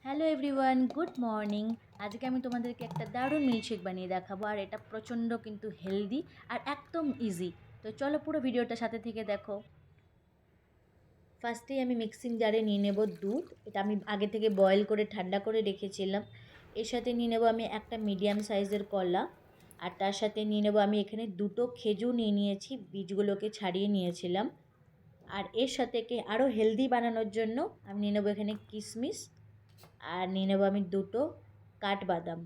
Hello everyone, good morning. আজকে আমি তোমাদেরকে একটা দারুণ মিল্কশেক বানিয়ে দেখাবো, আর এটা প্রচণ্ড কিন্তু হেলদি আর একদম ইজি। তো চলো পুরো ভিডিওটা সাথে থেকে দেখো। ফার্স্টেই আমি মিক্সিং জারে নিয়ে নেব দুধ। এটা আমি আগে থেকে বয়েল করে ঠান্ডা করে রেখেছিলাম। এর সাথে নিয়ে নেব আমি একটা মিডিয়াম সাইজের কলা, আর তার সাথে নিয়ে নেব আমি এখানে দুটো খেজুর নিয়ে নিয়েছি, বীজগুলোকে ছাড়িয়ে নিয়েছিলাম। আর এর সাথে আরও হেলদি বানানোর জন্য আমি নিয়ে নেবো এখানে কিশমিশ, আর নিয়ে নেবো আমি দুটো কাঠবাদাম।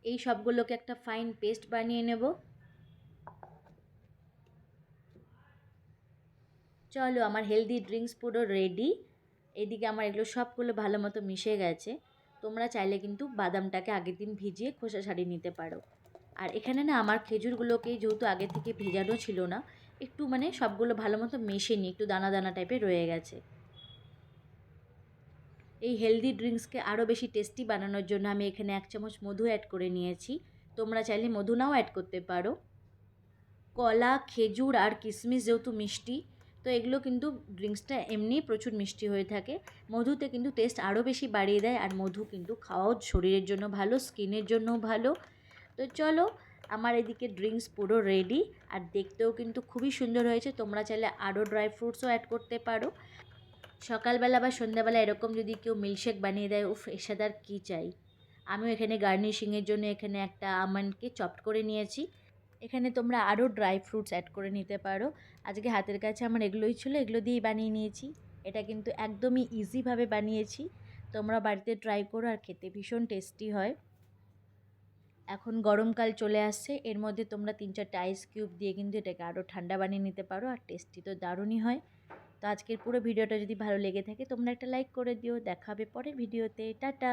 এই সবগুলোকে একটা ফাইন পেস্ট বানিয়ে নেব। চলো, আমার হেলদি ড্রিঙ্কস পুরো রেডি। এদিকে আমার এগুলো সবগুলো ভালো মতো মিশে গেছে। তোমরা চাইলে কিন্তু বাদামটাকে আগের দিন ভিজিয়ে খোসা ছাড়িয়ে নিতে পারো। আর এখানে না আমার খেজুরগুলোকে যেহেতু আগে থেকে ভেজানো ছিল না, একটু সবগুলো ভালো মতো মেশে নিই, একটু দানা দানা টাইপের রয়ে গেছে। এই হেলদি ড্রিঙ্কসকে আরও বেশি টেস্টি বানানোর জন্য আমি এখানে 1 চামচ মধু অ্যাড করে নিয়েছি। তোমরা চাইলে মধু নাও অ্যাড করতে পারো। কলা, খেজুর আর কিশমিশ যেহেতু মিষ্টি, তো এগুলো কিন্তু ড্রিঙ্কসটা এমনিই প্রচুর মিষ্টি হয়ে থাকে। মধুতে কিন্তু টেস্ট আরও বেশি বাড়িয়ে দেয়, আর মধু কিন্তু খাওয়াও শরীরের জন্য ভালো, স্কিনের জন্যও ভালো। তো চলো, আমার এদিকে ড্রিঙ্কস পুরো রেডি, আর দেখতেও কিন্তু খুবই সুন্দর হয়েছে। তোমরা চাইলে আরও ড্রাই ফ্রুটসও অ্যাড করতে পারো। সকালবেলা বা সন্ধ্যাবেলা এরকম যদি কেউ মিল্কশেক বানিয়ে দেয়, উফ, এর সাথে আর কী চাই। আমিও এখানে গার্নিশিংয়ের জন্য এখানে একটা আমন্ডকে চপড করে নিয়েছি। এখানে তোমরা আরও ড্রাই ফ্রুটস অ্যাড করে নিতে পারো। আজকে হাতের কাছে আমার এগুলোই ছিল, এগুলো দিয়েই বানিয়ে নিয়েছি। এটা কিন্তু একদমই ইজিভাবে বানিয়েছি। তোমরা বাড়িতে ট্রাই করো, আর খেতে ভীষণ টেস্টি হয়। এখন গরমকাল চলে আসছে, এর মধ্যে তোমরা 3-4টা আইস কিউব দিয়ে কিন্তু এটাকে আরও ঠান্ডা বানিয়ে নিতে পারো, আর টেস্টি তো দারুণই হয়। তো আজকের পুরো ভিডিওটা যদি ভালো লেগে থাকে তোমরা একটা লাইক করে দিও। দেখা হবে পরের ভিডিওতে। টাটা।